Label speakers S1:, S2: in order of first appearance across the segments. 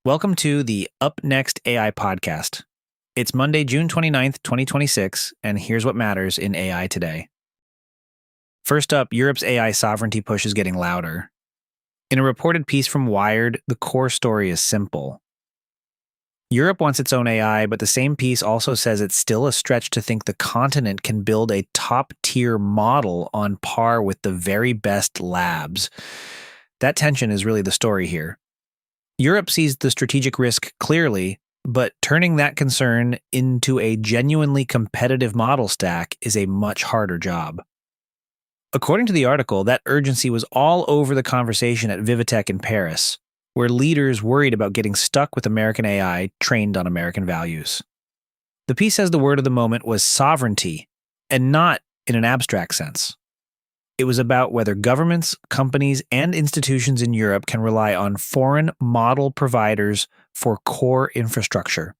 S1: Welcome to the UpNext AI podcast. It's Monday, June 29th, 2026, and here's what matters in AI today. First up, Europe's AI sovereignty push is getting louder. In a reported piece from Wired, the core story is simple. Europe wants its own AI, but the same piece also says it's still a stretch to think the continent can build a top-tier model on par with the very best labs. That tension is really the story here. Europe sees the strategic risk clearly, but turning that concern into a genuinely competitive model stack is a much harder job. According to the article, that urgency was all over the conversation at Vivatech in Paris, where leaders worried about getting stuck with American AI trained on American values. The piece says the word of the moment was sovereignty, and not in an abstract sense. It was about whether governments, companies, and institutions in Europe can rely on foreign model providers for core infrastructure.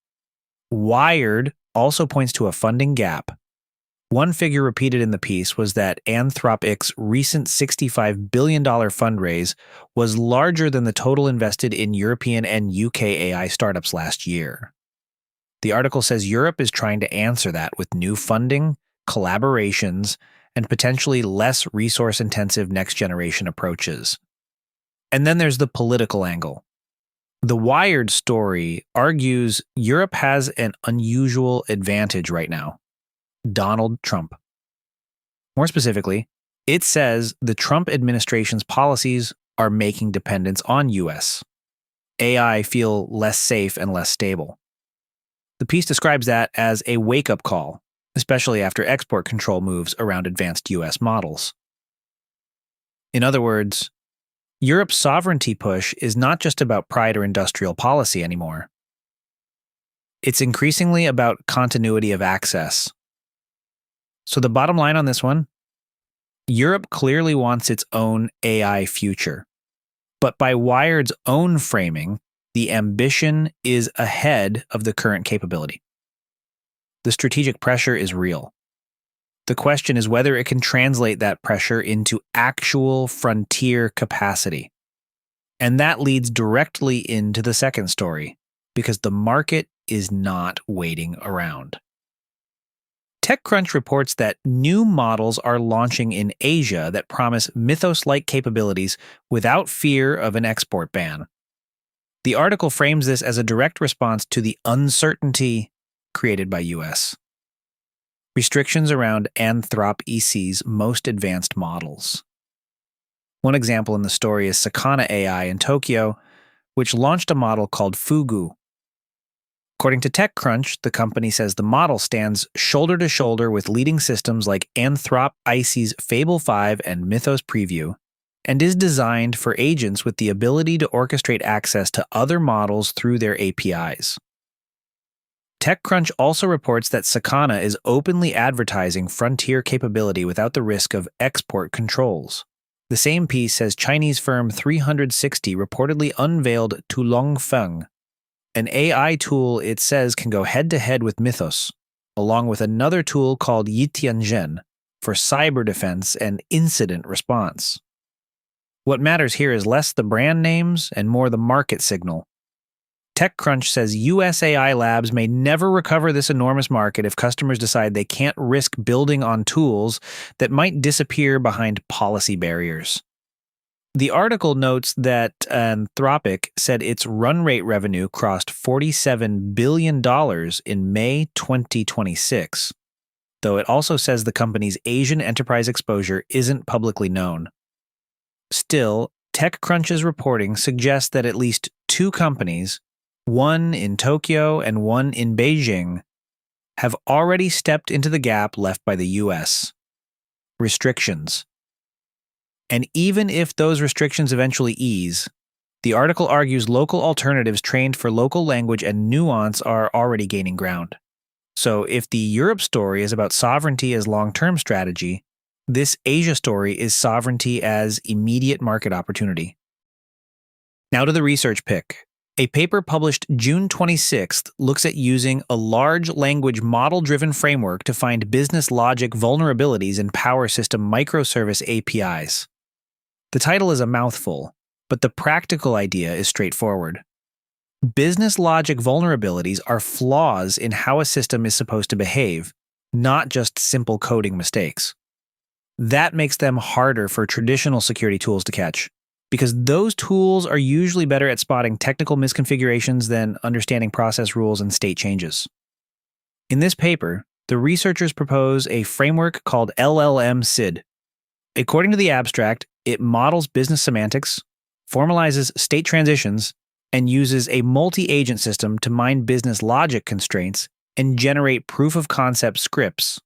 S1: Wired also points to a funding gap. One figure repeated in the piece was that Anthropic's recent $65 billion fundraise was larger than the total invested in European and UK AI startups last year. The article says Europe is trying to answer that with new funding, collaborations, and potentially less resource-intensive next-generation approaches. And then there's the political angle. The Wired story argues Europe has an unusual advantage right now: Donald Trump. More specifically, it says the Trump administration's policies are making dependence on US AI feel less safe and less stable. The piece describes that as a wake-up call, especially after export control moves around advanced US models. In other words, Europe's sovereignty push is not just about pride or industrial policy anymore. It's increasingly about continuity of access. So the bottom line on this one, Europe clearly wants its own AI future. But by Wired's own framing, the ambition is ahead of the current capability. The strategic pressure is real. The question is whether it can translate that pressure into actual frontier capacity. And that leads directly into the second story, because the market is not waiting around. TechCrunch reports that new models are launching in Asia that promise Mythos-like capabilities without fear of an export ban. The article frames this as a direct response to the uncertainty created by US restrictions around Anthropic's most advanced models. One example in the story is Sakana AI in Tokyo, which launched a model called Fugu. According to TechCrunch, the company says the model stands shoulder to shoulder with leading systems like Anthropic's Fable 5 and Mythos Preview, and is designed for agents with the ability to orchestrate access to other models through their APIs. TechCrunch also reports that Sakana is openly advertising frontier capability without the risk of export controls. The same piece says Chinese firm 360 reportedly unveiled Tulongfeng, an AI tool it says can go head-to-head with Mythos, along with another tool called Yitianzhen for cyber defense and incident response. What matters here is less the brand names and more the market signal. TechCrunch says US AI labs may never recover this enormous market if customers decide they can't risk building on tools that might disappear behind policy barriers. The article notes that Anthropic said its run rate revenue crossed $47 billion in May 2026, though it also says the company's Asian enterprise exposure isn't publicly known. Still, TechCrunch's reporting suggests that at least two companies, one in Tokyo and one in Beijing, have already stepped into the gap left by the US. Restrictions. And even if those restrictions eventually ease, the article argues local alternatives trained for local language and nuance are already gaining ground. So if the Europe story is about sovereignty as long-term strategy, this Asia story is sovereignty as immediate market opportunity. Now to the research pick. A paper published June 26th looks at using a large language model-driven framework to find business logic vulnerabilities in power system microservice APIs. The title is a mouthful, but the practical idea is straightforward. Business logic vulnerabilities are flaws in how a system is supposed to behave, not just simple coding mistakes. That makes them harder for traditional security tools to catch, because those tools are usually better at spotting technical misconfigurations than understanding process rules and state changes. In this paper, the researchers propose a framework called LLM-SID. According to the abstract, it models business semantics, formalizes state transitions, and uses a multi-agent system to mine business logic constraints and generate proof-of-concept scripts.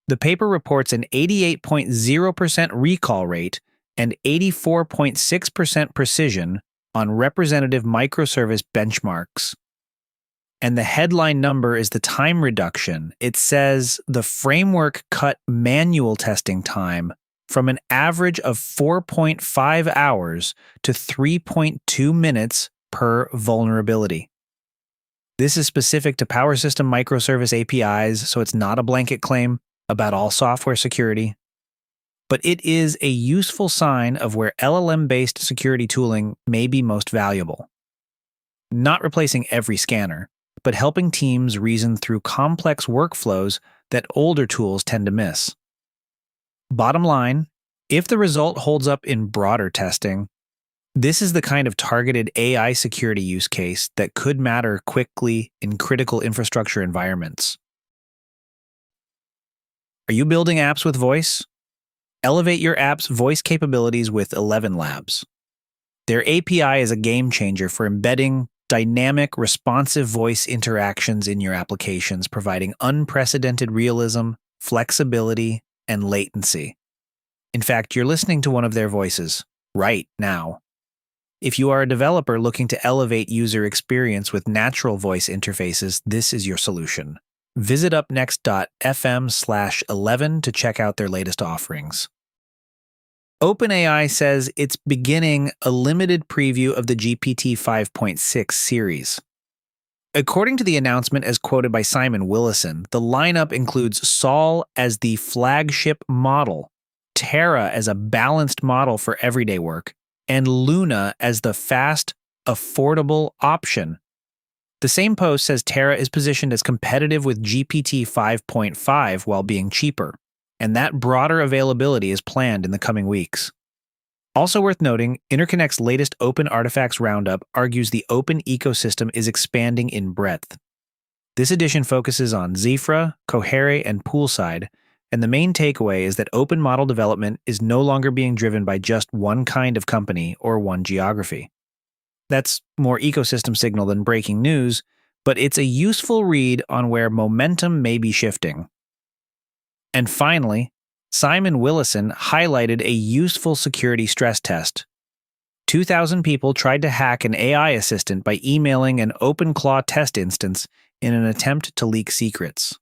S1: The paper reports an 88.0% recall rate and 84.6% precision on representative microservice benchmarks. And the headline number is the time reduction. It says the framework cut manual testing time from an average of 4.5 hours to 3.2 minutes per vulnerability. This is specific to Power System microservice APIs, so it's not a blanket claim about all software security. But it is a useful sign of where LLM-based security tooling may be most valuable. Not replacing every scanner, but helping teams reason through complex workflows that older tools tend to miss. Bottom line, if the result holds up in broader testing, this is the kind of targeted AI security use case that could matter quickly in critical infrastructure environments. Are you building apps with voice? Elevate your app's voice capabilities with 11 Labs. Their API is a game changer for embedding dynamic, responsive voice interactions in your applications, providing unprecedented realism, flexibility, and latency. In fact, you're listening to one of their voices right now. If you are a developer looking to elevate user experience with natural voice interfaces, this is your solution. Visit upnext.fm/11 to check out their latest offerings. OpenAI says it's beginning a limited preview of the GPT-5.6 series. According to the announcement as quoted by Simon Willison, the lineup includes Sol as the flagship model, Terra as a balanced model for everyday work, and Luna as the fast, affordable option. The same post says Terra is positioned as competitive with GPT 5.5 while being cheaper, and that broader availability is planned in the coming weeks. Also worth noting, Interconnect's latest Open Artifacts Roundup argues the open ecosystem is expanding in breadth. This edition focuses on Zephyr, Cohere, and Poolside, and the main takeaway is that open model development is no longer being driven by just one kind of company or one geography. That's more ecosystem signal than breaking news, but it's a useful read on where momentum may be shifting. And finally, Simon Willison highlighted a useful security stress test. 2,000 people tried to hack an AI assistant by emailing an OpenClaw test instance in an attempt to leak secrets.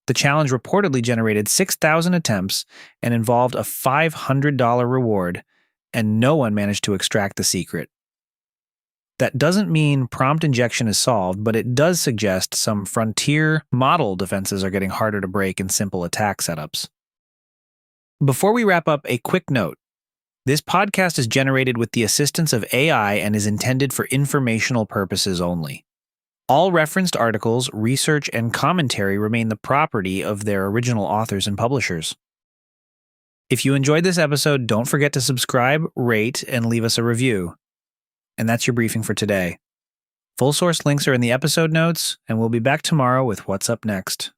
S1: The challenge reportedly generated 6,000 attempts and involved a $500 reward, and no one managed to extract the secret. That doesn't mean prompt injection is solved, but it does suggest some frontier model defenses are getting harder to break in simple attack setups. Before we wrap up, a quick note. This podcast is generated with the assistance of AI and is intended for informational purposes only. All referenced articles, research, and commentary remain the property of their original authors and publishers. If you enjoyed this episode, don't forget to subscribe, rate, and leave us a review. And that's your briefing for today. Full source links are in the episode notes, and we'll be back tomorrow with What's Up Next.